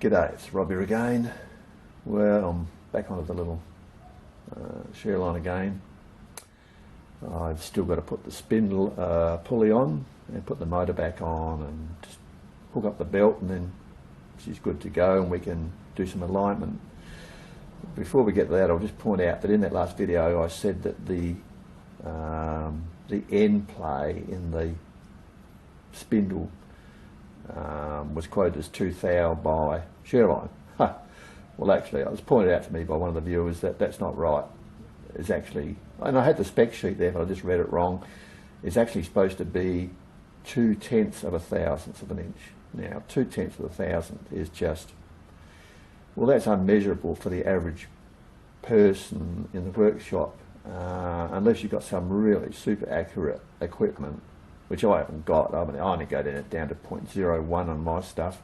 G'day, it's Rob here again. Well, I'm back onto the little Sherline again. I've still got to put the spindle pulley on and put the motor back on and just hook up the belt, and then she's good to go and we can do some alignment. Before we get to that, I'll just point out that in that last video I said that the end play in the spindle was quoted as 2 thou by Sherline. Well, actually, it was pointed out to me by one of the viewers that that's not right. It's actually, and I had the spec sheet there, but I just read it wrong. It's actually supposed to be 2/10 of a thousandth of an inch. Now, 2/10 of a thousandth is just, well, that's unmeasurable for the average person in the workshop, unless you've got some really super accurate equipment, which I haven't got. I mean, I only go down to 0.01 on my stuff.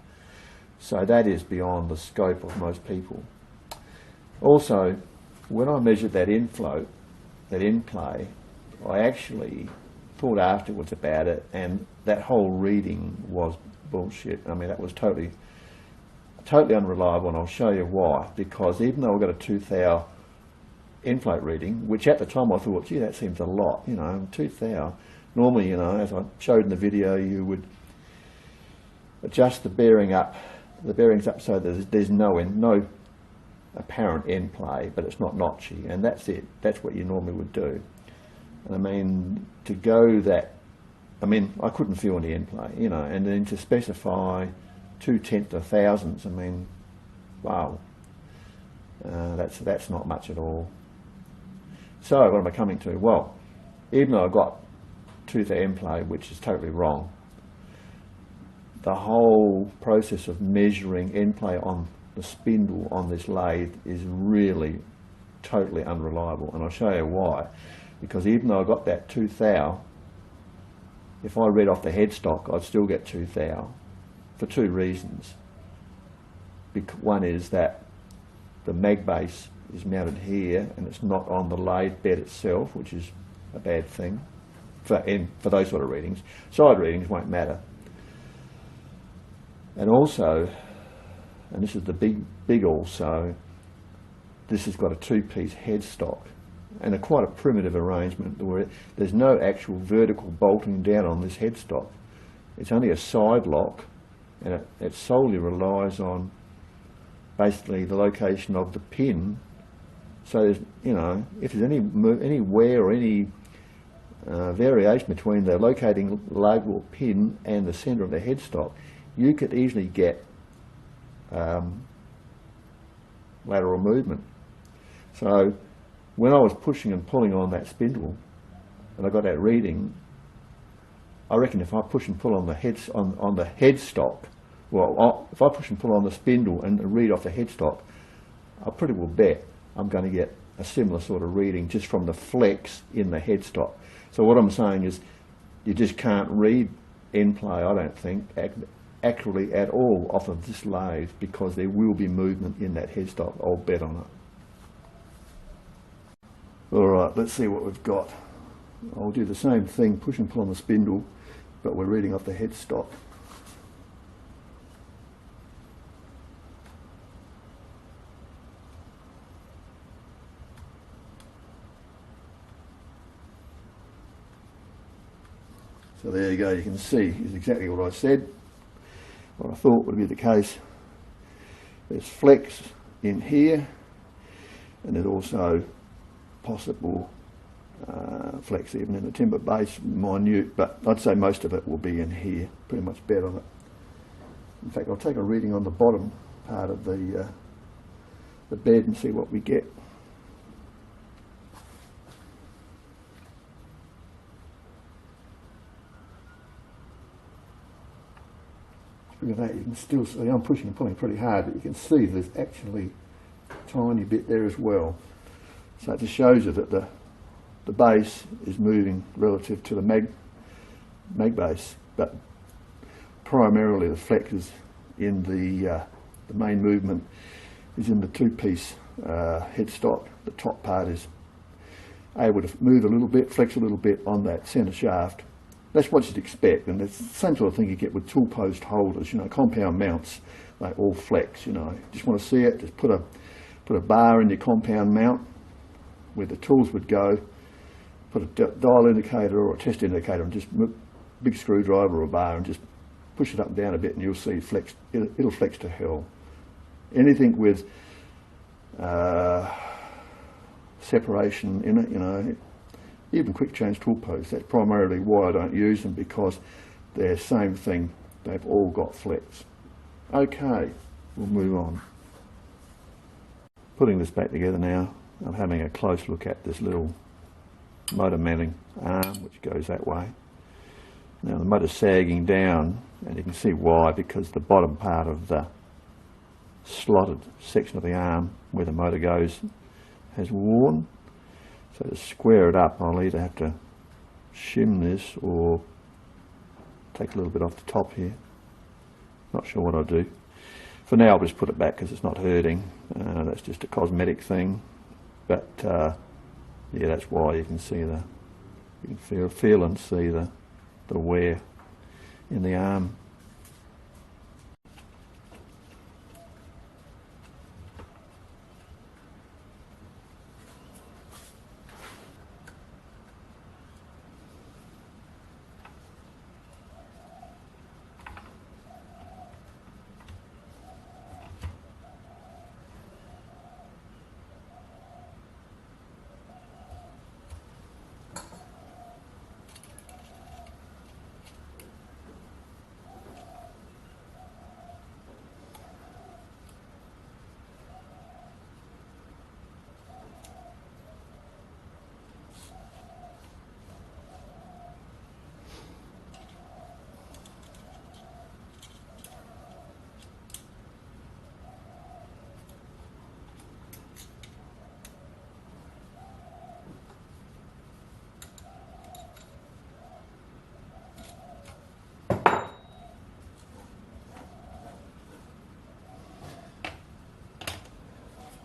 So that is beyond the scope of most people. Also, when I measured that infloat, that end play, I actually thought afterwards about it, and that whole reading was bullshit. I mean, that was totally unreliable, and I'll show you why. Because even though I got a 2 thou infloat reading, which at the time I thought, gee, that seems a lot, you know, 2 thou. Normally, you know, as I showed in the video, you would adjust the bearings up so there's no apparent end play, but it's not notchy, and that's it. That's what you normally would do. And I mean, to go that, I mean, I couldn't feel any end play, you know, and then to specify 2/10 of thousandths, I mean, wow, that's not much at all. So what am I coming to? Well, even though I got 2 thou end play, which is totally wrong, the whole process of measuring end play on the spindle on this lathe is really totally unreliable, and I'll show you why. Because even though I got that 2 thou, if I read off the headstock, I'd still get 2 thou for 2 reasons. One is that the mag base is mounted here and it's not on the lathe bed itself, which is a bad thing for those sort of readings. Side readings won't matter. And also, and this is the big also, this has got a 2-piece headstock and quite a primitive arrangement where there's no actual vertical bolting down on this headstock. It's only a side lock, and it solely relies on basically the location of the pin. So there's, you know, if there's any wear or any variation between the locating lug or pin and the centre of the headstock, you could easily get lateral movement. So when I was pushing and pulling on that spindle and I got that reading, I reckon if I push and pull on the headstock, well, if I push and pull on the spindle and read off the headstock, I pretty well bet I'm going to get a similar sort of reading just from the flex in the headstock. So what I'm saying is, you just can't read end play, I don't think, accurately at all off of this lathe, because there will be movement in that headstock. I'll bet on it. Alright, let's see what we've got. I'll do the same thing, push and pull on the spindle, but we're reading off the headstock. So there you go, you can see is exactly what I said, what I thought would be the case. There's flex in here, and there's also possible flex even in the timber base, minute, but I'd say most of it will be in here, pretty much bet on it. In fact, I'll take a reading on the bottom part of the bed and see what we get. Look at that, you can still see, I'm pushing and pulling pretty hard, but you can see there's actually a tiny bit there as well. So it just shows you that the base is moving relative to the mag base, but primarily the flex is in the main movement is in the 2-piece headstock. The top part is able to move a little bit, flex a little bit on that centre shaft. That's what you'd expect, and it's the same sort of thing you get with tool post holders, you know, compound mounts. they all flex, you know. Just want to see it, just put a bar in your compound mount where the tools would go, put a dial indicator or a test indicator and just big screwdriver or a bar and just push it up and down a bit and you'll see flex. It'll flex to hell. Anything with separation in it, you know, even quick change tool posts, that's primarily why I don't use them, because they're the same thing, they've all got flex. Okay, we'll move on. Putting this back together now, I'm having a close look at this little motor mounting arm which goes that way. Now the motor's sagging down, and you can see why, because the bottom part of the slotted section of the arm where the motor goes has worn. So to square it up, I'll either have to shim this or take a little bit off the top here. Not sure what I'll do. For now I'll just put it back because it's not hurting. That's just a cosmetic thing. But yeah, that's why you can see you can feel and see the wear in the arm.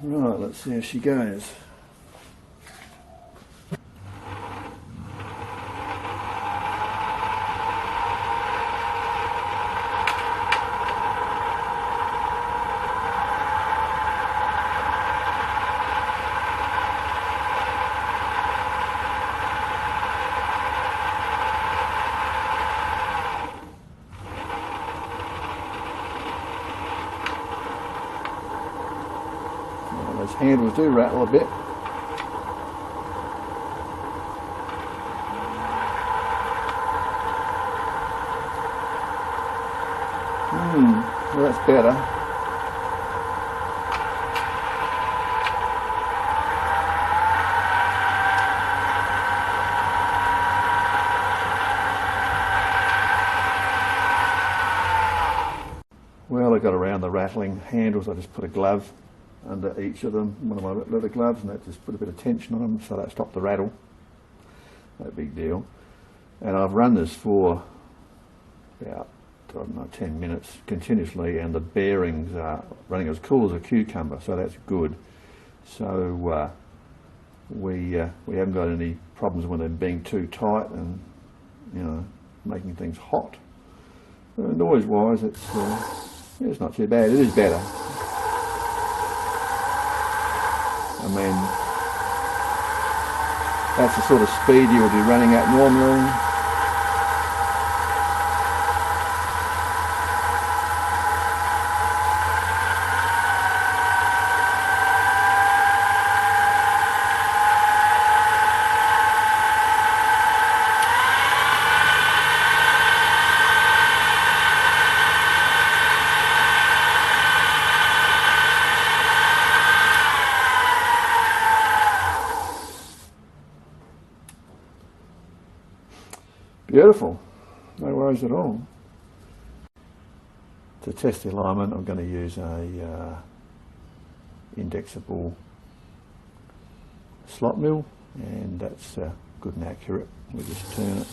Right, let's see how she goes. Those handles do rattle a bit. Well, that's better. Well, I got around the rattling handles. I just put a glove under each of them, one of my leather gloves, and that just put a bit of tension on them so that stopped the rattle. No big deal. And I've run this for about, I don't know, 10 minutes continuously, and the bearings are running as cool as a cucumber, so that's good. So we haven't got any problems with them being too tight and, you know, making things hot. Noise-wise, it's not too bad. It is better. I mean, that's the sort of speed you would be running at normally. Beautiful, no worries at all. To test the alignment, I'm going to use a indexable slot mill, and that's good and accurate. We just turn it.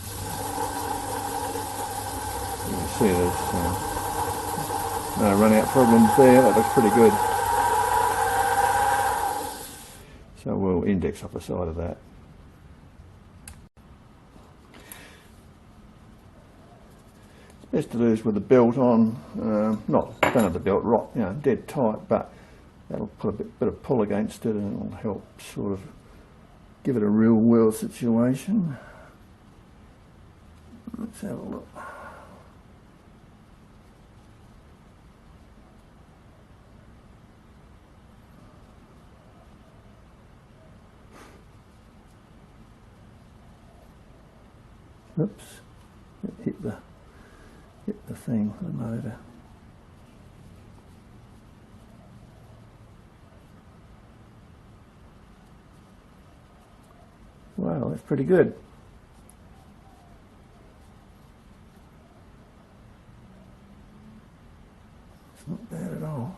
You can see there's no run out problems there. That looks pretty good. So we'll index off the side of that. Best to do is with the belt on, don't have the belt right, dead tight, but that'll put a bit of pull against it and it'll help sort of give it a real world situation. Let's have a look. Oops, hit the thing, the motor. Wow, that's pretty good. It's not bad at all.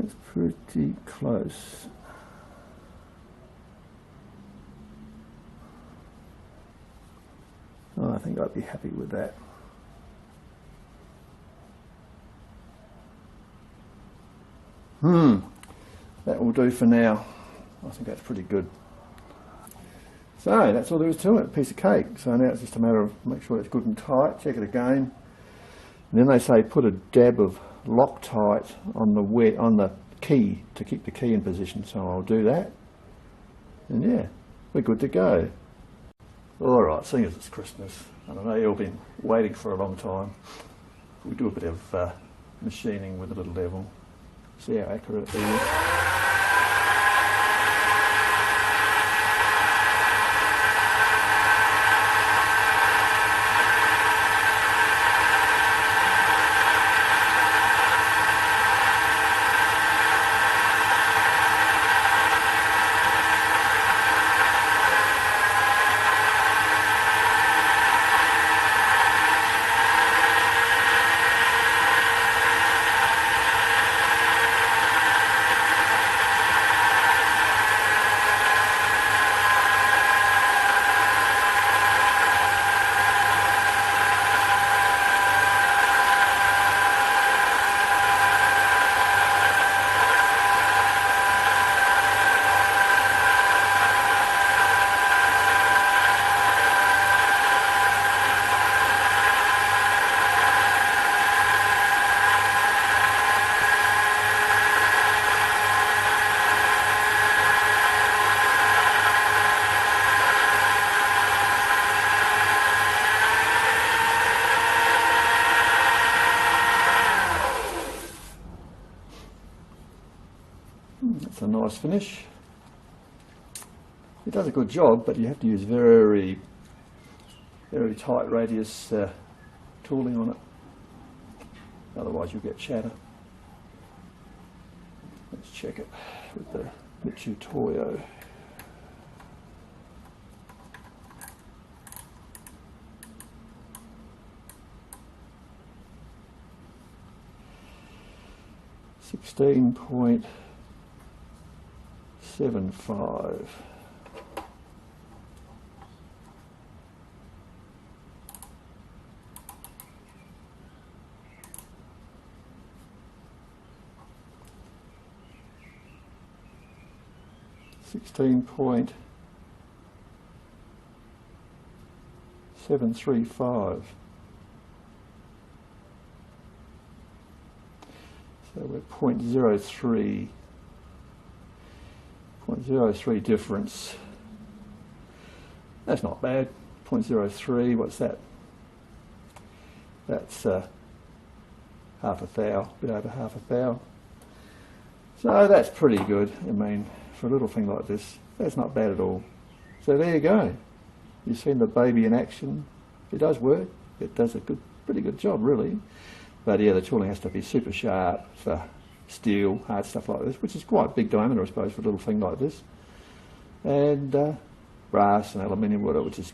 It's pretty close. Oh, I think I'd be happy with that. That will do for now. I think that's pretty good. So that's all there is to it, a piece of cake. So now it's just a matter of make sure it's good and tight, check it again. And then they say put a dab of Loctite on the key to keep the key in position. So I'll do that. And yeah, we're good to go. Alright, seeing as it's Christmas, I don't know, you've been waiting for a long time. We'll do a bit of machining with a little level. See how accurate it is. That's a nice finish. It does a good job, but you have to use very, very tight radius tooling on it. Otherwise you'll get chatter. Let's check it with the Mitsu Toyo. .75. 16.735. So we're 0.03 difference. That's not bad. 0.03, what's that? That's half a thou, a bit over half a thou. So that's pretty good. I mean, for a little thing like this, that's not bad at all. So there you go. You've seen the baby in action. It does work. It does a pretty good job, really. But yeah, the tooling has to be super sharp for steel, hard stuff like this, which is quite a big diameter, I suppose, for a little thing like this. And brass and aluminium, whatever, which just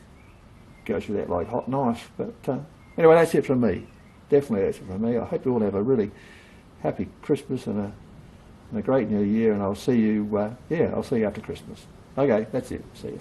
goes through that like hot knife. But anyway, that's it from me. Definitely that's it from me. I hope you all have a really happy Christmas and a great New Year, and I'll see you, I'll see you after Christmas. Okay, that's it. See you.